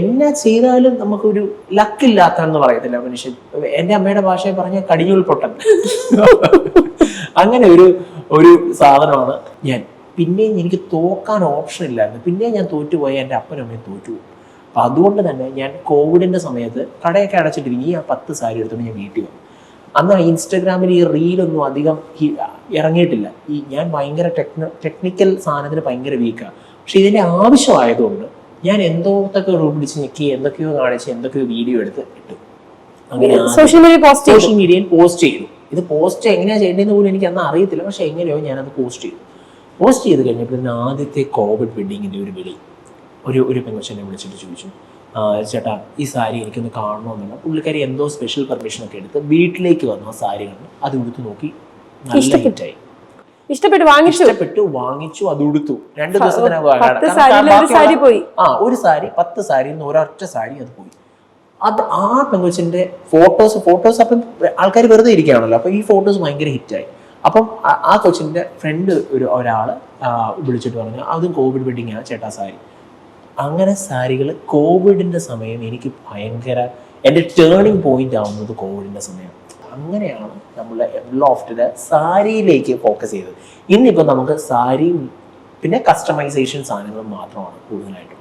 എന്നാ ചെയ്താലും നമുക്കൊരു ലക്കില്ലാത്തെന്ന് പറയത്തില്ല മനുഷ്യൻ. എൻ്റെ അമ്മയുടെ ഭാഷയെ പറഞ്ഞ കടിഞ്ഞൂൽ പൊട്ടൻ. അങ്ങനെ ഒരു സാധനമാണ് ഞാൻ. പിന്നെയും എനിക്ക് തോക്കാൻ ഓപ്ഷൻ ഇല്ലായിരുന്നു. പിന്നെയും ഞാൻ തോറ്റുപോയി, എൻ്റെ അപ്പനും അമ്മയും തോറ്റുപോയി. അപ്പം അതുകൊണ്ട് തന്നെ ഞാൻ കോവിഡിൻ്റെ സമയത്ത് കടയൊക്കെ അടച്ചിട്ടിരിക്കും, ഈ 10 സാരി എടുത്തുകൊണ്ട് ഞാൻ വീട്ടിൽ വന്നു. അന്ന് ഇൻസ്റ്റഗ്രാമിൽ ഈ റീലൊന്നും അധികം ഇറങ്ങിയിട്ടില്ല. ഞാൻ ഭയങ്കര ടെക്നിക്കൽ സാധനത്തിന് ഭയങ്കര വീക്കാണ്. പക്ഷെ ഇതിൻ്റെ ആവശ്യമായതുകൊണ്ട് ഞാൻ എന്തൊക്കെ പിടിച്ച് ഞെക്കി, എന്തൊക്കെയോ കാണിച്ച്, എന്തൊക്കെയോ വീഡിയോ എടുത്ത് ഇട്ടു. അങ്ങനെ സോഷ്യൽ മീഡിയയിൽ പോസ്റ്റ് ചെയ്തു. ഇത് പോസ്റ്റ് എങ്ങനെയാണ് ചെയ്യേണ്ടതെന്ന് പോലും എനിക്ക് അന്ന് അറിയത്തില്ല. പക്ഷെ എങ്ങനെയോ ഞാനത് പോസ്റ്റ് ചെയ്ത് കഴിഞ്ഞപ്പോൾ ഇതിന് ആദ്യത്തെ കോവിഡ് വെഡിങ്ങിൻ്റെ ഒരു വിളി ഒരു പെൺകൊച്ചെന്നെ വിളിച്ചിട്ട് ചോദിച്ചു, ചേട്ടാ ഈ സാരി എനിക്കൊന്ന് കാണണമെന്നുള്ള. പുള്ളിക്കാരി എന്തോ സ്പെഷ്യൽ പെർമിഷനൊക്കെ എടുത്ത് വീട്ടിലേക്ക് വന്നു. ആ സാരി കണ്ട് അത് ഉടുത്ത് നോക്കി, നല്ല ഹിറ്റായി, ഇഷ്ടപ്പെട്ടു വാങ്ങിച്ചു. അത് ഉടുത്തു. 2 ദിവസത്തിനകം ഒരു സാരി 10 സാരി ഒരൊറ്റ സാരി അത് പോയി. അത് ആ പെൺകൊച്ചിന്റെ ഫോട്ടോസ് അപ്പം ആൾക്കാർ വെറുതെ ഇരിക്കുകയാണല്ലോ, അപ്പൊ ഈ ഫോട്ടോസ് ഭയങ്കര ഹിറ്റായി. അപ്പം ആ കൊച്ചിന്റെ ഫ്രണ്ട് ഒരാള് വിളിച്ചിട്ട് പറഞ്ഞു, അതും കോവിഡ് വെഡിങ് ആണ് ചേട്ടാ സാരി. അങ്ങനെ സാരികൾ കോവിഡിന്റെ സമയം എനിക്ക് ഭയങ്കര എൻ്റെ ടേണിംഗ് പോയിന്റ് ആവുന്നത് കോവിഡിന്റെ സമയം. അങ്ങനെയാണ് നമ്മളെ ലോഫ്റ്റില് സാരിയിലേക്ക് ഫോക്കസ് ചെയ്തത്. ഇന്നിപ്പോൾ നമുക്ക് സാരിയും പിന്നെ കസ്റ്റമൈസേഷൻ സാധനങ്ങളും മാത്രമാണ് കൂടുതലായിട്ടും.